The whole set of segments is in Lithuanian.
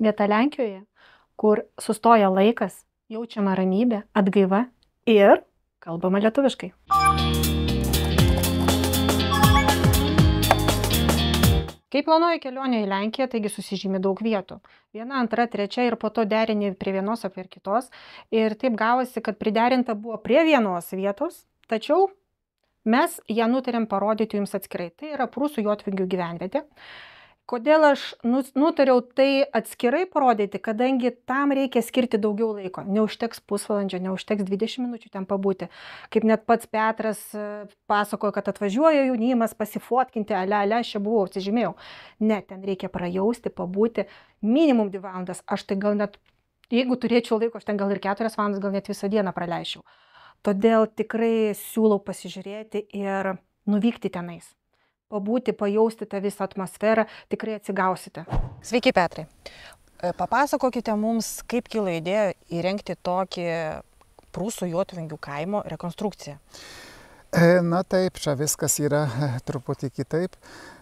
Vieta Lenkijoje, kur sustoja laikas, jaučiama ramybė, atgaiva ir kalbama lietuviškai. Kai planuoji kelionę į Lenkiją, taigi susižymi daug vietų. Viena, antra, trečia ir po to derini prie vienos ar prie kitos. Ir taip gavosi, kad priderinta buvo prie vienos vietos, tačiau mes ją nutarėm parodyti jums atskirai. Tai yra Prūsų Jotvingių gyvenvietė. Kodėl aš nutariau tai atskirai parodyti, kadangi tam reikia skirti daugiau laiko. Neužteks pusvalandžio, neužteks 20 minučių ten pabūti. Kaip net pats Petras pasakojo, kad atvažiuoja jaunimas pasifotkinti, aš čia buvau, atsižymėjau. Ne, ten reikia prajausti, pabūti minimum 2 valandas. Aš tai gal net, jeigu turėčiau laiko, aš ten gal ir 4 valandas, gal net visą dieną praleičiau. Todėl tikrai siūlau pasižiūrėti ir nuvykti tenais. Pabūti, pajausti tą visą atmosferą, tikrai atsigausite. Sveiki, Petrai. Papasakokite mums, kaip kilo idėja įrengti tokį Prūsų Jotvingių kaimo rekonstrukciją. Na taip, čia viskas yra truputį kitaip.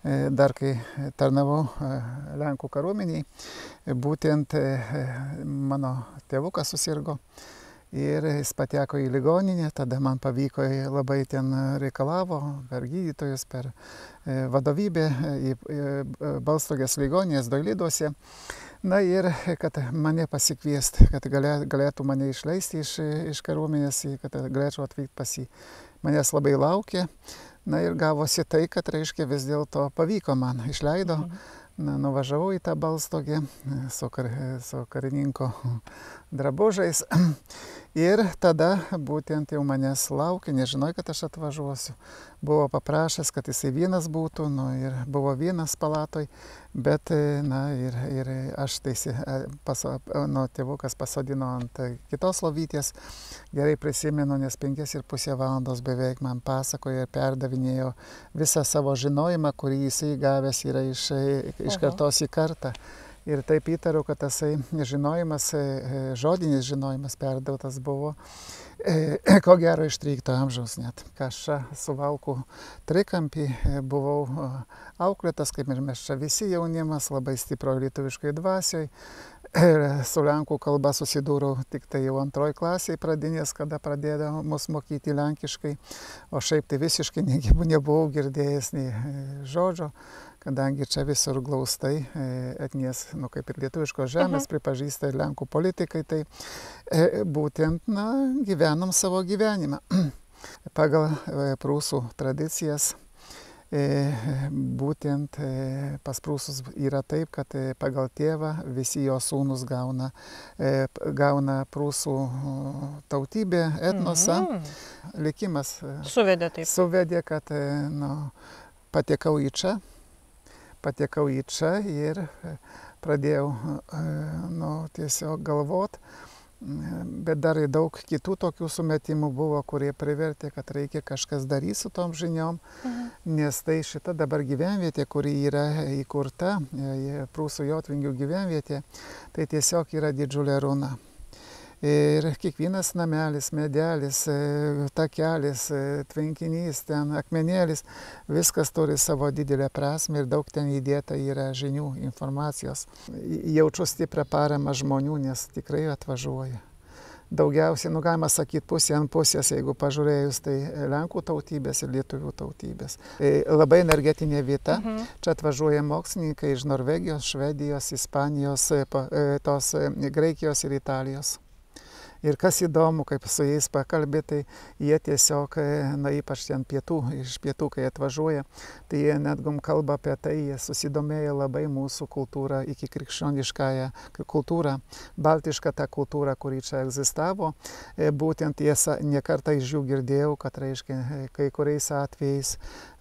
Dar kai tarnavau Lenkų kariuomeniai, būtent mano tėvukas susirgo. Ir jis pateko į ligoninę, tada man pavyko, labai ten reikalavo per gydytojus, per vadovybę į Balstogės ligoninės Doiliduose. Na ir kad mane pasikviesti, kad galėtų mane išleisti iš kariuomenės, kad galėčiau atvykti pas jį. Manęs labai laukė. Na ir gavosi tai, kad reiškia vis dėlto pavyko man, išleido. Nuvažiavau į tą Balstogę su karininko drabužiais ir tada būtent jau manęs laukė, nežinojau, kad aš atvažiuosiu. Buvo paprašęs, kad jisai vienas būtų, ir buvo vienas palatoj, bet ir aš tėvukas pasodino ant kitos lovytės. Gerai prisimenu, nes 5,5 valandos beveik man pasakojo ir perdavinėjo visą savo žinojimą, kurį jisai gavęs yra iš kartos į kartą. Ir taip įtariu, kad tasai žinojimas, žodinis žinojimas perdautas buvo, ko gero iš 13 amžiaus net. Aš čia Suvalkų trikampį buvau auklėtas, kaip ir mes čia visi jaunimas, labai stipro lietuviškai dvasioj. Ir su lenkų kalba susidūriau tik tai jau 2 klasėje pradinės, kada pradėjo mus mokyti lenkiškai, o šiaip tai visiškai nebuvau girdėjęs nei žodžio, kadangi čia visur glaustai etnės, kaip ir lietuviškos žemės, pripažįsta ir lenkų politikai, tai būtent, gyvenom savo gyvenimą. Pagal prūsų tradicijas, būtent pas prūsus yra taip, kad pagal tėvą visi jo sūnus gauna prūsų tautybę, etnosą. Likimas suvedė, kad patekau į čia ir pradėjau tiesiog galvot. Bet dar ir daug kitų tokių sumetimų buvo, kurie privertė, kad reikia kažkas daryti su tom žiniom, nes tai šita dabar gyvenvietė, kuri yra įkurta, Prūsų Jotvingių gyvenvietė, tai tiesiog yra didžiulė runa. Ir kiekvienas namelis, medelis, takelis, tvenkinys, ten akmenėlis, viskas turi savo didelę prasmę ir daug ten įdėta yra žinių, informacijos. Jaučiu stiprią paramą žmonių, nes tikrai atvažiuoja. Daugiausiai, galima sakyti, pusė ant pusės, jeigu pažiūrėjus, tai lenkų tautybės ir lietuvių tautybės. Labai energetinė vieta. Čia atvažiuoja mokslininkai iš Norvegijos, Švedijos, Ispanijos, tos Graikijos ir Italijos. Ir kas įdomu, kaip su jais pakalbėti, jie tiesiog, ypač ten iš pietų, kai atvažiuoja, tai jie netgum kalba apie tai, jie susidomėjo labai mūsų kultūrą, iki krikščioniškąją kultūrą, baltišką tą kultūrą, kuri čia egzistavo. Būtent tiesa, nekartą iš jų girdėjau, kad reiškia, kai kuriais atvejais,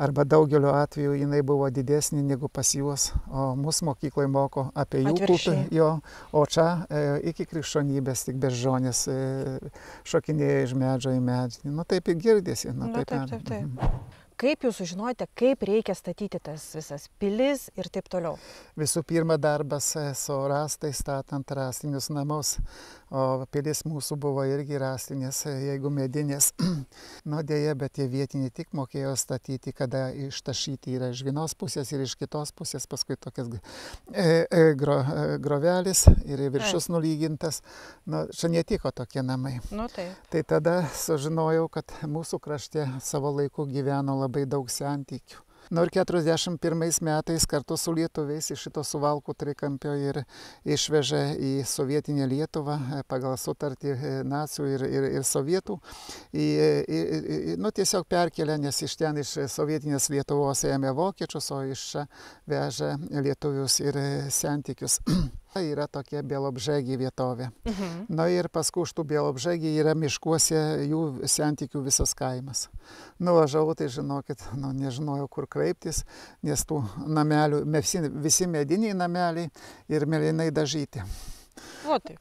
arba daugeliu atveju, jinai buvo didesnė negu pas juos, o mūsų mokykloje moko apie jų kultūrą, o čia iki krikščionybės tik beždžionės šokinėja iš medžio į medžį. Taip ir girdėsi. Taip. kaip jūs sužinojote, kaip reikia statyti tas visas pilis ir taip toliau? Visų pirma, darbas su rąstais, statant rąstinius namus, o pilis mūsų buvo irgi rąstinės, jeigu medinės. Nu, dėja, bet tie vietiniai tik mokėjo statyti, kada ištašyti yra iš vienos pusės ir iš kitos pusės, paskui tokias grovelis ir viršus nulygintas. Nu, čia netiko tokie namai. Nu, taip. Tai tada sužinojau, kad mūsų krašte savo laiku gyveno labai daug santykių. Nu ir 41 metais kartu su lietuviais iš šito Suvalkų trikampio ir išvežė į sovietinę Lietuvą pagal sutartį nacių ir sovietų. Nu, tiesiog perkelė, nes iš ten iš sovietinės Lietuvos ėmė vokiečius, o iš čia vežė lietuvius ir santykius. Tai yra tokia Bielobžegi vietovė. Na ir paskui už tų Bielobžegi yra miškuose jų santykių visas kaimas. Nuvažiavau, tai žinokit, nežinojau kur kreiptis, nes tų namelių, visi mediniai nameliai ir mėlynai dažyti. O taip.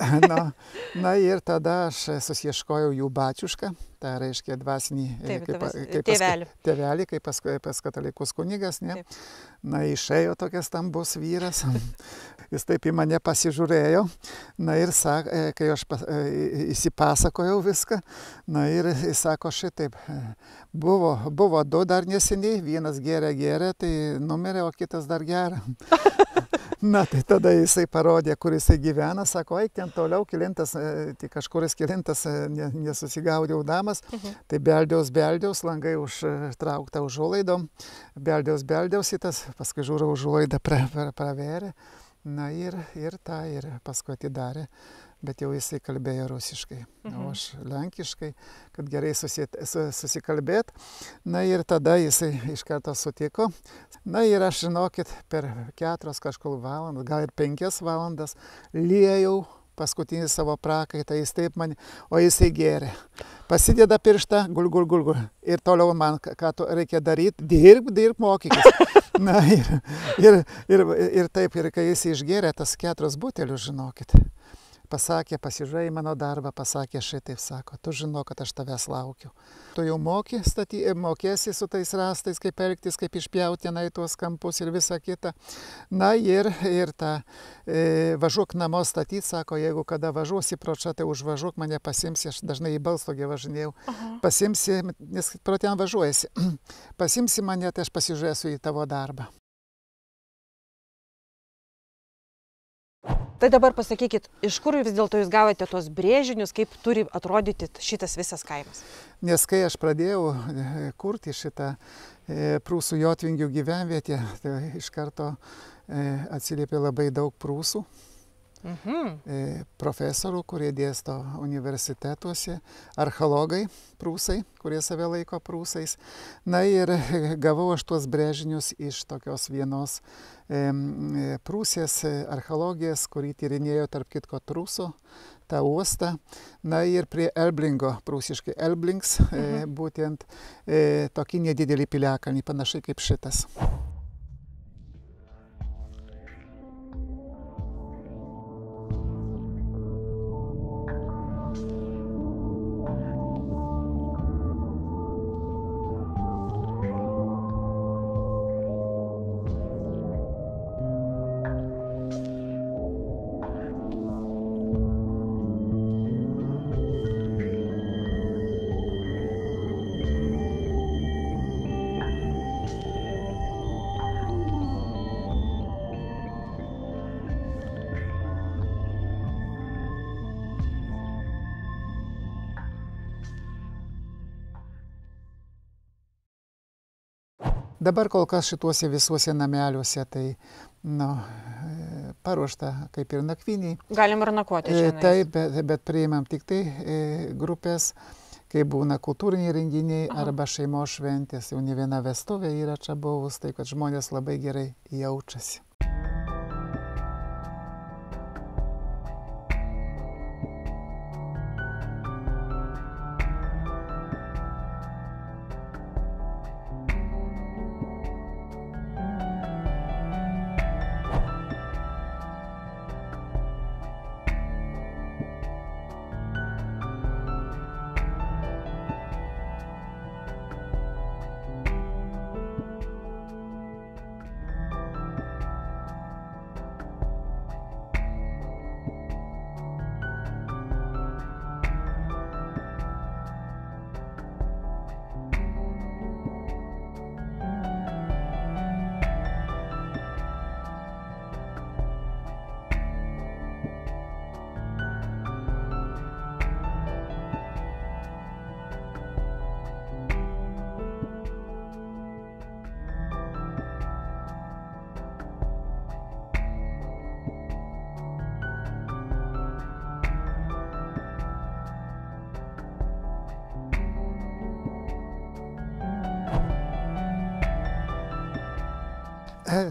Na ir tada aš susieškojau jų bačiušką, tai reiškia dvasinį tėvelį, kaip pas katalikus kunigas, ne? Na, išėjo tokias stambus vyras. Jis taip į mane pasižiūrėjo, na ir kai aš įsipasakojau viską, na ir jis sako šitaip, buvo du dar neseniai, vienas gėrė, tai numirė, o kitas dar gerą. Na, tai tada jisai parodė, kur jisai gyvena, sako, eik ten toliau, kilintas, tai kažkuris kilintas nesusigaudėjau damas, tai beldiaus, langai užtraukta užuolaidom, beldiaus į tas, paskui žiūrau užuolaidą praverė, na ir paskui atidarė, bet jau jisai kalbėjo rusiškai, o aš lenkiškai, kad gerai susikalbėt. Na ir tada jisai iš karto sutiko. Na ir aš, žinokit, per 4 kažkur valandas, gal ir 5 valandas liejau paskutinį savo prakaitą, jis taip man, o jisai gėrė. Pasideda pirštą, gul. Ir toliau man, ką reikia daryti, dirb, mokykis. Na ir taip, ir kai jis išgėrė tas 4 butelius, žinokit, pasakė, pasižiūrėjai mano darbą, pasakė šitaip, sako, tu žinau, kad aš tavęs laukiu. Tu jau mokėsi su tais rąstais, kaip elgtis, kaip išpjauti tenai tuos kampus ir visą kitą. Na ir važiuok namo statyti, sako, jeigu kada važiuosi pro čia, tai užvažiuok mane pasimsi, aš dažnai į Balstogę važinėjau. Pasimsi, nes pro ten važiuojasi. Pasimsi mane, tai aš pasižiūrėsiu į tavo darbą. Tai dabar pasakykit, iš kur vis dėlto jūs gavote tos brėžinius, kaip turi atrodyti šitas visas kaimas? Nes kai aš pradėjau kurti šitą prūsų jotvingių gyvenvietę, tai iš karto atsiliepė labai daug prūsų. Profesorių, kurie dėsto universitetuose, archeologai prūsai, kurie save laiko prūsais. Na ir gavau aš tuos brėžinius iš tokios vienos Prūsės archeologijos, kurį tyrinėjo tarp kitko Trūso, tą uostą. Na ir prie Elblingo, prūsiškai Elblings, būtent tokį nedidelį piliakalnį, panašiai kaip šitas. Dabar kol kas šituose visuose nameliuose tai paruošta kaip ir nakvyniai. Galim ir nakvoti šiandien. Taip, bet priimam tik tai grupės, kai būna kultūriniai renginiai arba šeimos šventės. Jau ne viena vestuvė yra čia buvus, tai kad žmonės labai gerai jaučiasi.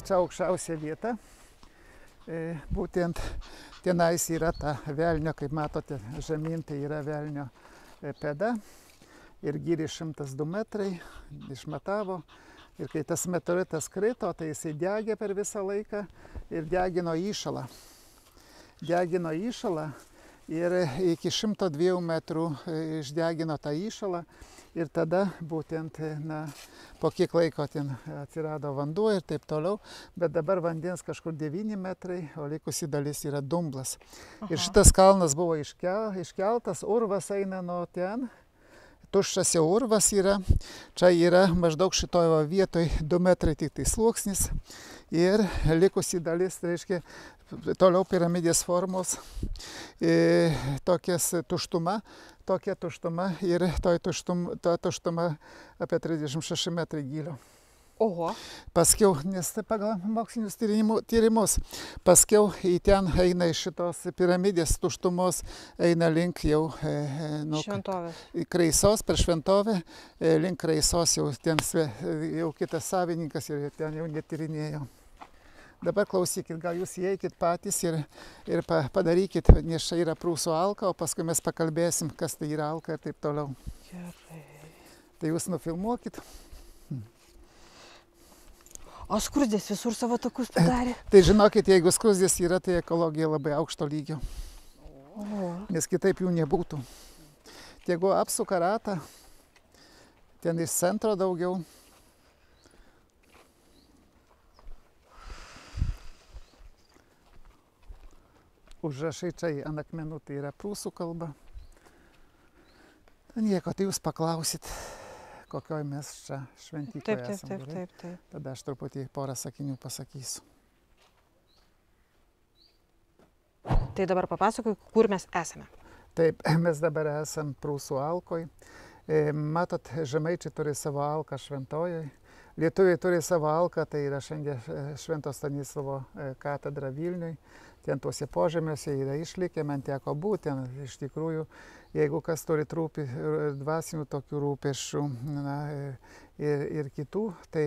čia aukščiausia vieta. Būtent tenais yra ta velnio, kaip matote, žemyn tai yra velnio pėda. Ir gyrė 102 metrai, išmatavo. Ir kai tas meteoritas krito, tai jisai degė per visą laiką ir degino įšalą. Degino įšalą ir iki 102 metrų išdegino tą įšalą. Ir tada būtent, po kiek laiko ten atsirado vanduo ir taip toliau. Bet dabar vandens kažkur 9 metrai, o likusi dalis yra dumblas. Aha. Ir šitas kalnas buvo iškeltas, urvas eina nuo ten. Tuščias jau urvas yra. Čia yra maždaug šitoje vietoje 2 metrai tik tai sluoksnis. Ir likusi dalis, tai reiškia, toliau piramidės formos, tokia tuštuma ir ta tuštuma apie 36 metrai gylio. Oho. Paskiau, nes tai pagal mokslinius tyrimus, paskiau į ten eina iš šitos piramidės tuštumos, eina link jau Šventovės. Kreisos, per šventovę, link Kreisos jau ten jau kitas savininkas ir ten jau netyrinėjo. Dabar klausykit, gal jūs įeikit patys ir padarykit, nes čia yra prūsų alka, o paskui mes pakalbėsim, kas tai yra alka ir taip toliau. Gerai. Tai jūs nufilmuokit. O skruzdės visur savo takus padarė? Tai žinokit, jeigu skruzdės yra, tai ekologija labai aukšto lygio. Nes kitaip jų nebūtų. Jeigu apsuka ratą, ten iš centro daugiau. Užrašai čia ant akmenų, tai yra prūsų kalba. Nieko, tai jūs paklausit, kokioj mes čia šventykloje esam. Taip. Tada aš truputį porą sakinių pasakysiu. Tai dabar papasakoj, kur mes esame. Taip, mes dabar esam Prūsų alkoj. Matot, žemaičiai turi savo alką Šventojoj. Lietuviai turi savo alką, tai yra šiandien Švento Stanislovo katedra Vilniui. Ten tuose požemiuose yra išlikę, man teko būti ten. Iš tikrųjų, jeigu kas turi dvasinių tokių rūpesčių ir kitų, tai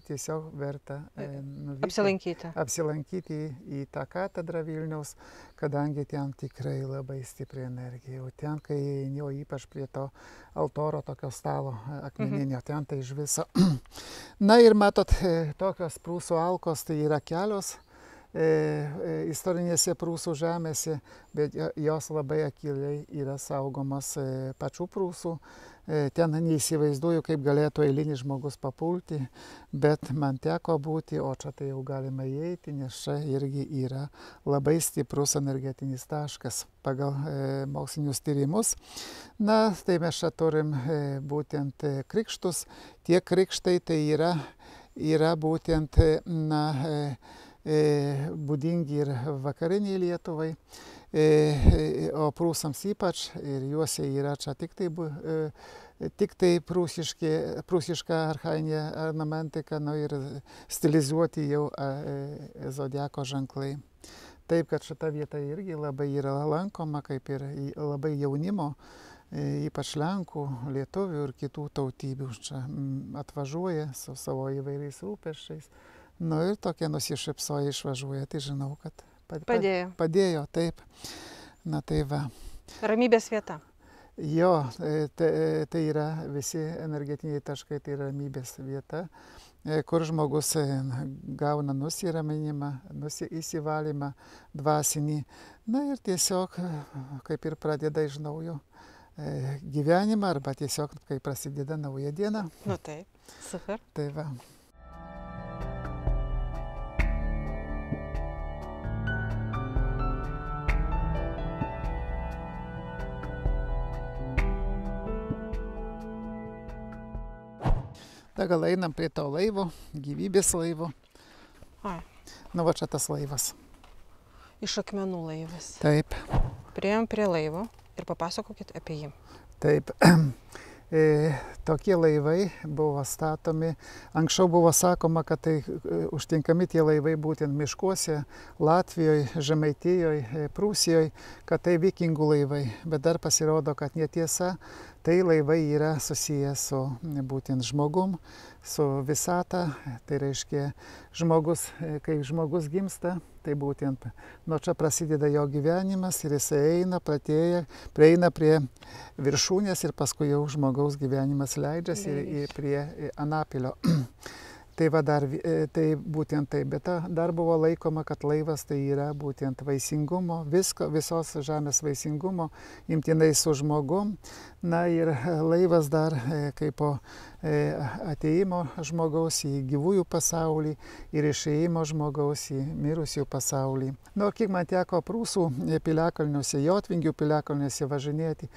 tiesiog verta apsilankyti į tą katedrą Vilniaus, kadangi ten tikrai labai stipri energija. O ten, kai eini, ypač prie to altoro tokio stalo akmeninio, ten tai iš viso. Na ir matot, tokios Prūsų alkos tai yra kelios istorinėse Prūsų žemėse, bet jos labai akylai yra saugomas pačių Prūsų. Ten neįsivaizduoju, kaip galėtų eilinis žmogus papulti, bet man teko būti, o čia tai jau galima įeiti, nes čia irgi yra labai stiprus energetinis taškas pagal mokslinius tyrimus. Na, tai mes čia turim būtent krikštus. Tie krikštai tai yra būtent, būdingi ir vakariniai Lietuvai, o prūsams ypač, ir juose yra čia tik tai prūsiška archainė ornamentika, ir stilizuoti jau zodiako ženklai. Taip, kad šita vieta irgi labai yra lankoma, kaip ir labai jaunimo, ypač Lenkų, Lietuvių ir kitų tautybių čia atvažiuoja su savo įvairiais rūpesčiais. Ir tokie nusišypsoja išvažiuoja, tai žinau, kad padėjo, taip. Na tai va. Ramybės vieta. Jo, tai yra visi energetiniai taškai, tai ramybės vieta, kur žmogus gauna nusiraminimą, įsivalymą dvasinį. Na ir tiesiog kaip ir pradeda iš naujo gyvenimą, arba tiesiog kai prasideda nauja diena. Nu taip, super. Tai va. Da gal einam prie to laivo, gyvybės laivo. Nu va čia tas laivas. Iš akmenų laivas. Taip. Priėjom prie laivo ir papasakokit apie jį. Taip. Tokie laivai buvo statomi. Anksčiau buvo sakoma, kad tai užtinkami tie laivai būtent miškuose, Latvijoje, Žemaitijoje, Prūsijoje, kad tai vikingų laivai. Bet dar pasirodo, kad netiesa. Tai laivai yra susiję su būtent žmogum, su visata, tai reiškia žmogus, kai žmogus gimsta, tai būtent nuo čia prasideda jo gyvenimas ir jisai eina, prieina prie viršūnės ir paskui jau žmogaus gyvenimas leidžiasi prie anapilio. Tai va tai būtent taip, bet dar buvo laikoma, kad laivas tai yra būtent vaisingumo, visos žemės vaisingumo, imtinai su žmogum. Na ir laivas dar kaip po ateimo žmogaus į gyvųjų pasaulį ir išėjimo žmogaus į mirusių pasaulį. Nu, kiek man teko Prūsų piliakalniuose, Jotvingių piliakalniuose važinėti,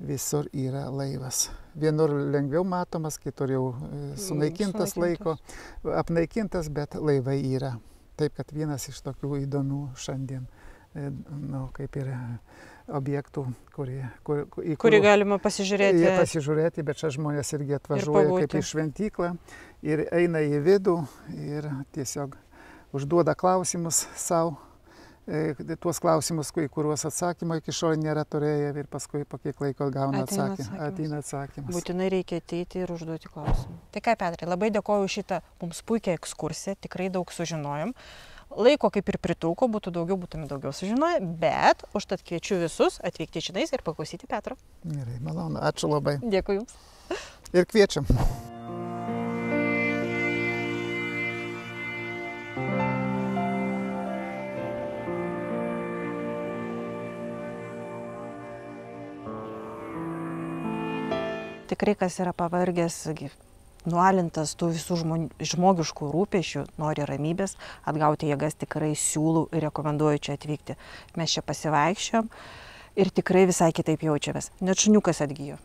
visur yra laivas. Vienur lengviau matomas, kitur jau sunaikintas laiko, apnaikintas, bet laivai yra. Taip, kad vienas iš tokių įdomių šiandien, kaip ir objektų, kurį galima pasižiūrėti. Pasižiūrėti, bet čia žmonės irgi atvažiuoja kaip į šventyklą ir eina į vidų ir tiesiog užduoda klausimus savo. Tuos klausimus, kuriuos atsakymą iki šiol nėra turėję ir paskui po kiek laiko gauna ateina atsakymas. Būtinai reikia ateiti ir užduoti klausimą. Tai ką, Petrai, labai dėkoju šitą mums puikią ekskursiją, tikrai daug sužinojom. Laiko kaip ir pritrūko, būtume daugiau sužinoję, bet užtat kviečiu visus atvykti čionais ir paklausyti Petro. Gerai, malonu, ačiū labai. Dėkui Jums. Ir kviečiam. Tikrai, kas yra pavargęs, nualintas tų visų žmogiškų rūpesčių, nori ramybės, atgauti jėgas, tikrai siūlau ir rekomenduoju čia atvykti. Mes čia pasivaikščiojom ir tikrai visai kitaip jaučiamės. Net šuniukas atgijo.